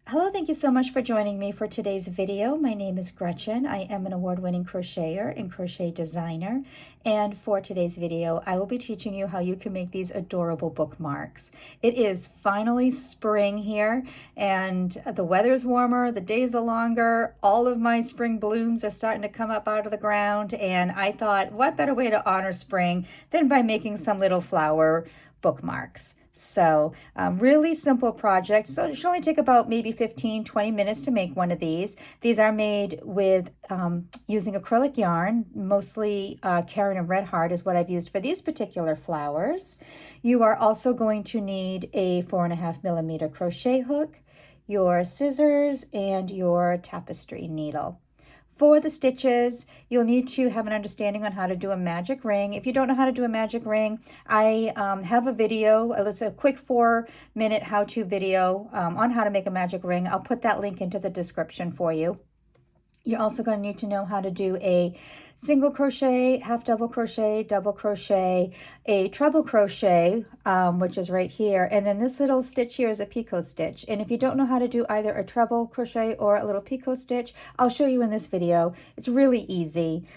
Hello, thank you so much for joining me for today's video. My name is Gretchen. I am an award-winning crocheter and crochet designer. And for today's video, I will be teaching you how you can make these adorable bookmarks. It is finally spring here and the weather is warmer, the days are longer, all of my spring blooms are starting to come up out of the ground. And I thought, what better way to honor spring than by making some little flower bookmarks. So really simple project. So it should only take about maybe 15-20 minutes to make one of these. These are made with using acrylic yarn, mostly Karen and Red Heart is what I've used for these particular flowers. You are also going to need a 4.5mm crochet hook, your scissors, and your tapestry needle. For the stitches, you'll need to have an understanding on how to do a magic ring. If you don't know how to do a magic ring, I have a video, it's a quick 4-minute how-to video on how to make a magic ring. I'll put that link into the description for you. You're also going to need to know how to do a single crochet, half double crochet, a treble crochet, which is right here. And then this little stitch here is a picot stitch. And if you don't know how to do either a treble crochet or a little picot stitch, I'll show you in this video. It's really easy,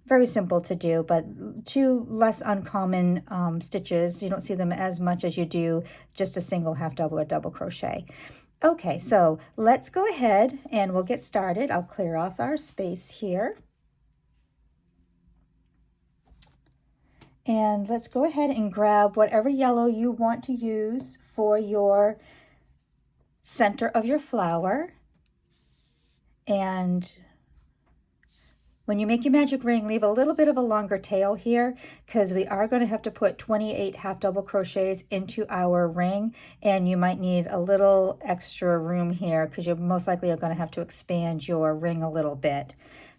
very simple to do, but two less uncommon stitches. You don't see them as much as you do just a single half double or double crochet. Okay, so let's go ahead and we'll get started. I'll clear off our space here. And let's go ahead and grab whatever yellow you want to use for your center of your flower. And when you make your magic ring, leave a little bit of a longer tail here because we are going to have to put 28 half double crochets into our ring, and you might need a little extra room here because you most likely are going to have to expand your ring a little bit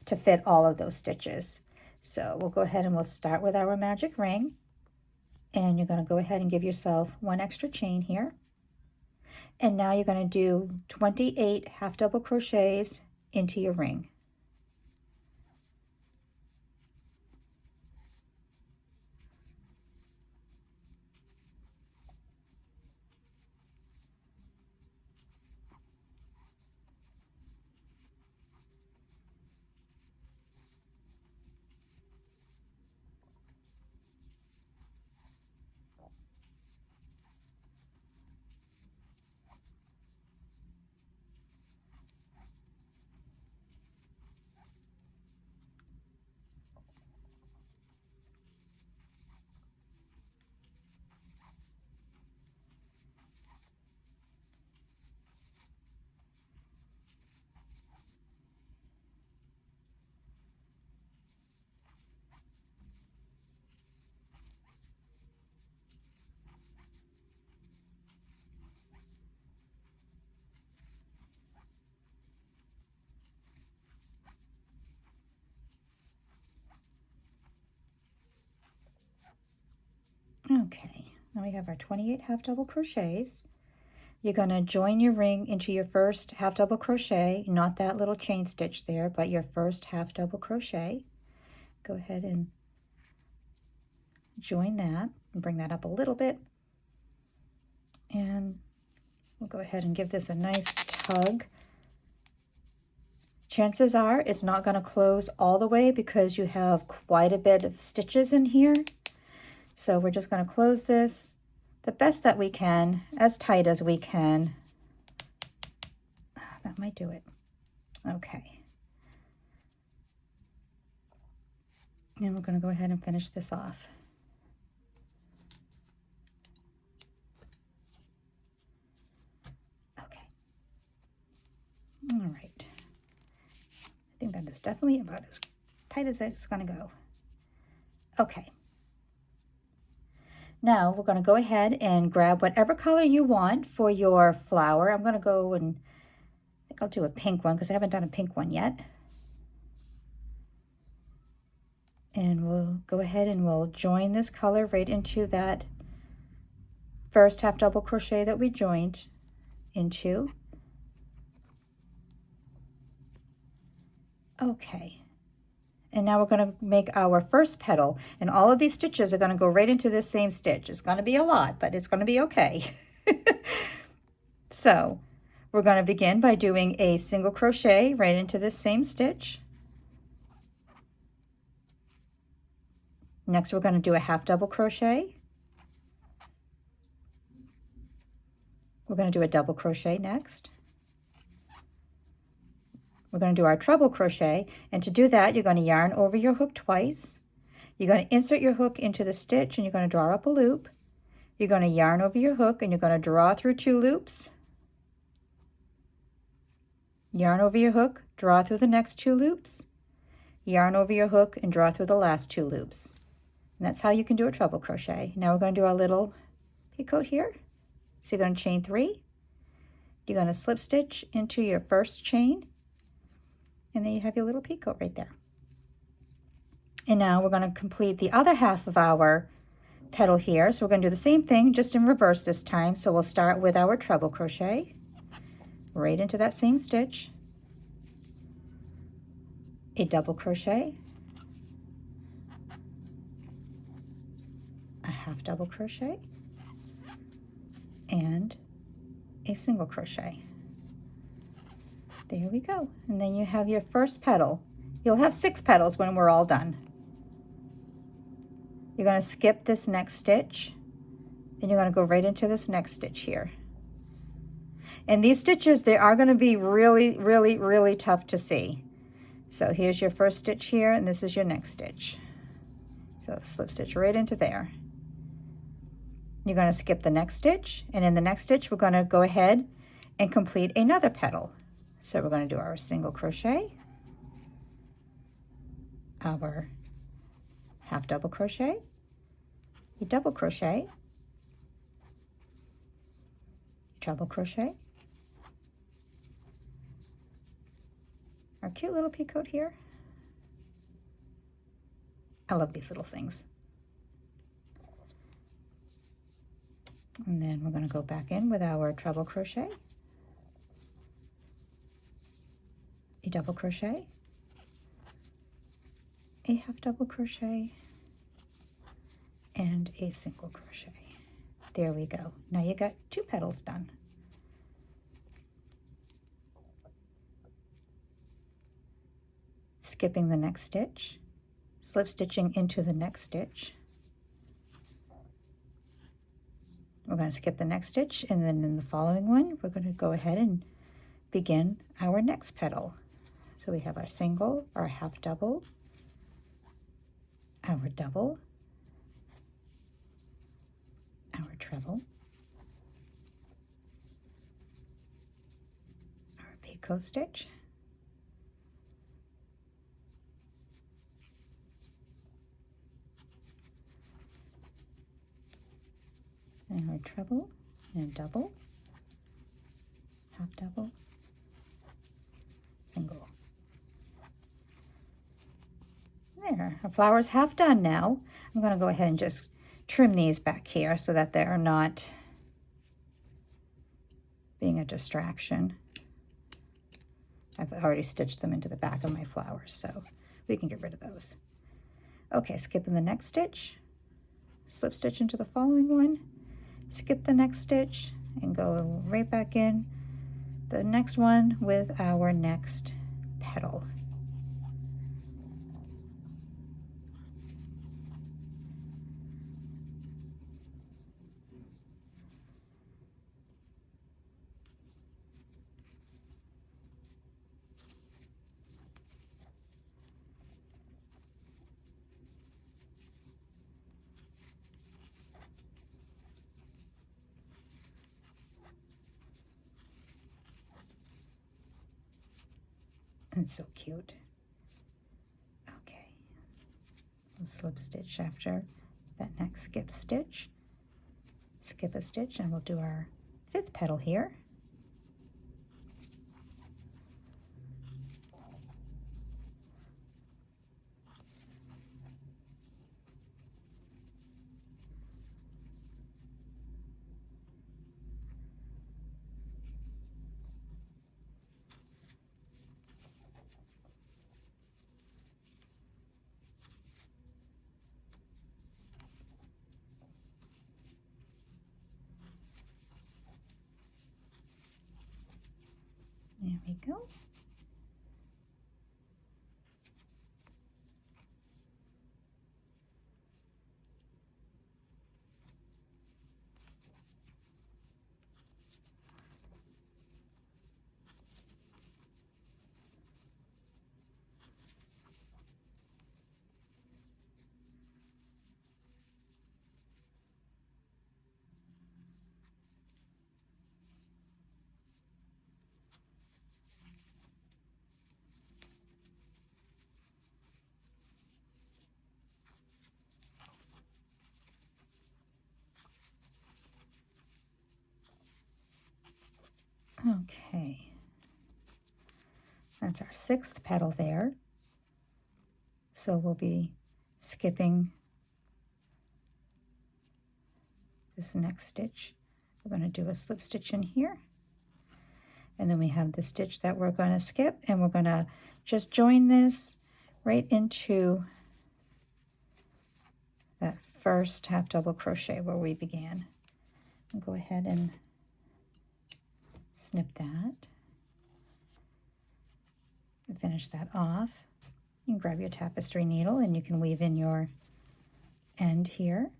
to fit all of those stitches. So we'll go ahead and we'll start with our magic ring, and you're going to go ahead and give yourself one extra chain here. And now you're going to do 28 half double crochets into your ring. Okay, now we have our 28 half double crochets. You're going to join your ring into your first half double crochet, not that little chain stitch there, but your first half double crochet. Go ahead and join that and bring that up a little bit. And we'll go ahead and give this a nice tug. Chances are it's not going to close all the way because you have quite a bit of stitches in here. So we're just going to close this the best that we can, as tight as we can. That might do it. Okay. And we're going to go ahead and finish this off. Okay. All right. I think that is definitely about as tight as it's going to go. Okay. Now we're going to go ahead and grab whatever color you want for your flower. I'm going to go and I think I'll do a pink one because I haven't done a pink one yet. And we'll go ahead and we'll join this color right into that first half double crochet that we joined into. Okay. And now we're going to make our first petal, and all of these stitches are going to go right into this same stitch. It's going to be a lot, but it's going to be okay. So We're going to begin by doing a single crochet right into this same stitch. Next, we're going to do a half double crochet. We're going to do a double crochet next. We're going to do our treble crochet, and to do that, you're going to yarn over your hook twice. You're going to insert your hook into the stitch, and you're going to draw up a loop. You're going to yarn over your hook, and you're going to draw through 2 loops. Yarn over your hook, draw through the next 2 loops. Yarn over your hook, and draw through the last 2 loops. And that's how you can do a treble crochet. Now we're going to do our little picot here. So you're going to chain 3. You're going to slip stitch into your first chain, and then you have your little picot right there. And now we're going to complete the other half of our petal here. So we're going to do the same thing, just in reverse this time. So we'll start with our treble crochet right into that same stitch, a double crochet, a half double crochet, and a single crochet. There we go. And then you have your first petal. You'll have 6 petals when we're all done. You're going to skip this next stitch, and you're going to go right into this next stitch here. And these stitches, they are going to be really, really, really tough to see. So here's your first stitch here, and this is your next stitch. So slip stitch right into there. You're going to skip the next stitch, and in the next stitch we're going to go ahead and complete another petal. So we're going to do our single crochet, our half double crochet, a double crochet, treble crochet, our cute little picot here. I love these little things. And then we're going to go back in with our treble crochet, a double crochet, a half double crochet, and a single crochet. There we go. Now you got 2 petals done. Skipping the next stitch, slip stitching into the next stitch. We're going to skip the next stitch, and then in the following one, we're going to go ahead and begin our next petal. So we have our single, our half double, our double, our treble, our picot stitch, and our treble, and double, half double, single. There, our flower's half done now. I'm going to go ahead and just trim these back here so that they're not being a distraction. I've already stitched them into the back of my flowers, so we can get rid of those. Okay, skipping the next stitch, slip stitch into the following one, skip the next stitch, and go right back in the next one with our next petal. It's so cute. Okay, we'll slip stitch after that next skip stitch. Skip a stitch, and we'll do our 5th petal here. There we go. Okay, that's our 6th petal there. So we'll be skipping this next stitch. We're going to do a slip stitch in here. And then we have the stitch that we're going to skip, and we're going to just join this right into that first half double crochet where we began. I'll go ahead and snip that and finish that off. You can grab your tapestry needle and you can weave in your end here.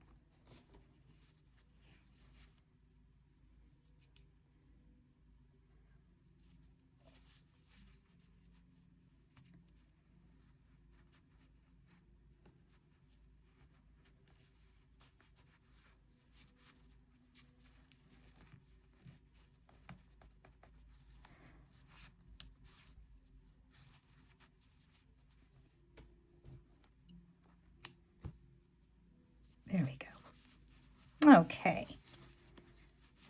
There we go. Okay.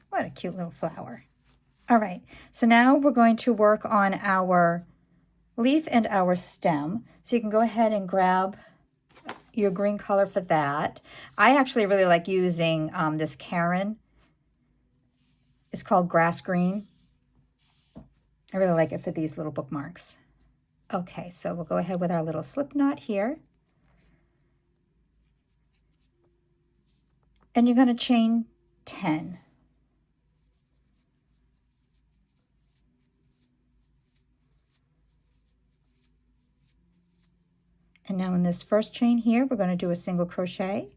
What a cute little flower. All right, so now we're going to work on our leaf and our stem. So you can go ahead and grab your green color for that. I actually really like using this Karen. It's called Grass Green. I really like it for these little bookmarks. Okay, so we'll go ahead with our little slip knot here. And you're going to chain 10. And now in this first chain here, we're going to do a single crochet.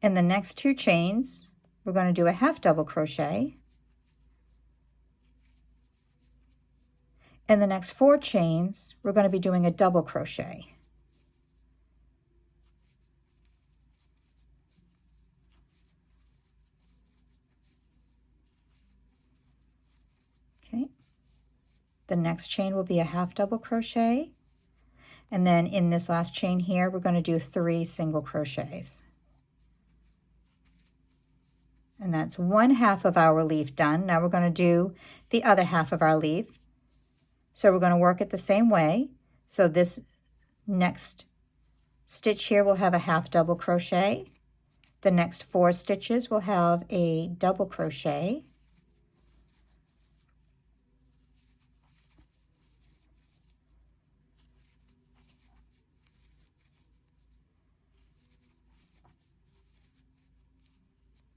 In the next 2 chains, we're going to do a half double crochet. In the next 4 chains, we're going to be doing a double crochet. Okay. The next chain will be a half double crochet. And then in this last chain here, we're going to do 3 single crochets. And that's 1/2 of our leaf done. Now we're going to do the other half of our leaf. So we're going to work it the same way. So this next stitch here will have a half double crochet. The next 4 stitches will have a double crochet.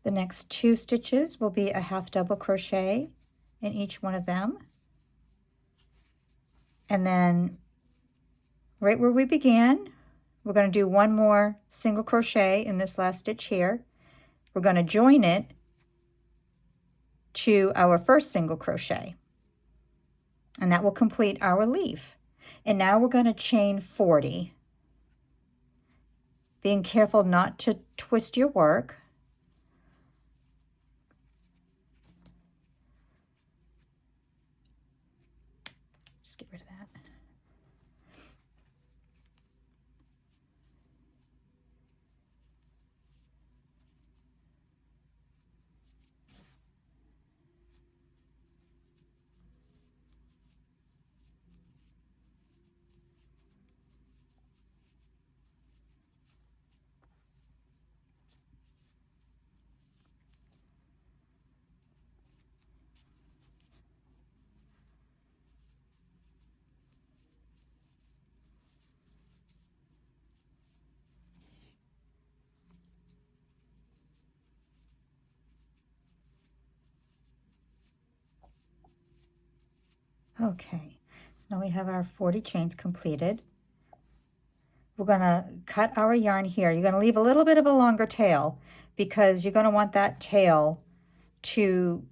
The next 2 stitches will be a half double crochet in each one of them. And then right where we began, we're going to do 1 more single crochet in this last stitch here. We're going to join it to our first single crochet. And that will complete our leaf. And now we're going to chain 40. Being careful not to twist your work. Just get rid of that. Okay, so now we have our 40 chains completed. We're going to cut our yarn here. You're going to leave a little bit of a longer tail because you're going to want that tail to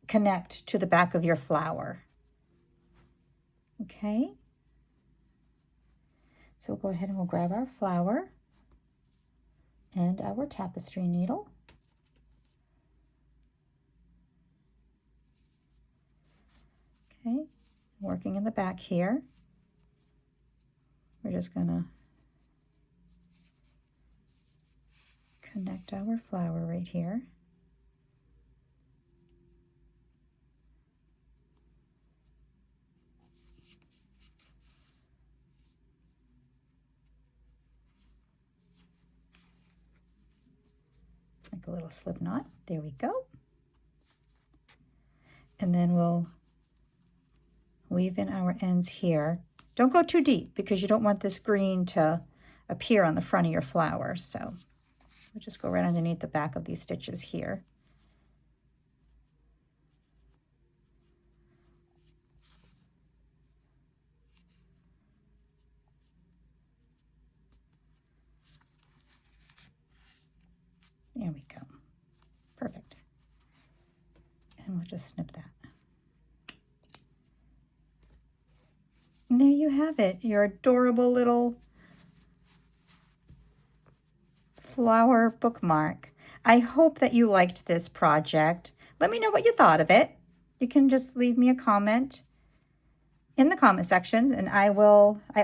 connect to the back of your flower. Okay, so we'll go ahead and we'll grab our flower and our tapestry needle. Okay, working in the back here. We're just going to connect our flower right here. Like a little slip knot. There we go. And then we'll weave in our ends here. Don't go too deep because you don't want this green to appear on the front of your flower. So we'll just go right underneath the back of these stitches here. There we go. Perfect. And we'll just snip that. And there you have it, your adorable little flower bookmark. I hope that you liked this project. Let me know what you thought of it. You can just leave me a comment in the comment section, and I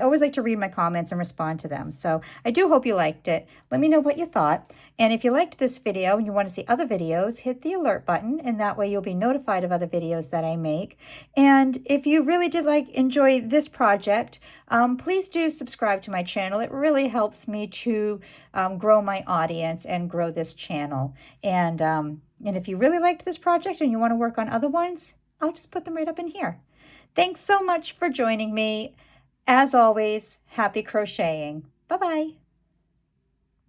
always like to read my comments and respond to them. So I do hope you liked it. Let me know what you thought. And if you liked this video and you want to see other videos, hit the alert button, and that way you'll be notified of other videos that I make. And if you really did enjoy this project, please do subscribe to my channel. It really helps me to grow my audience and grow this channel. And if you really liked this project and you want to work on other ones, I'll just put them right up in here. Thanks so much for joining me. As always, happy crocheting. Bye-bye.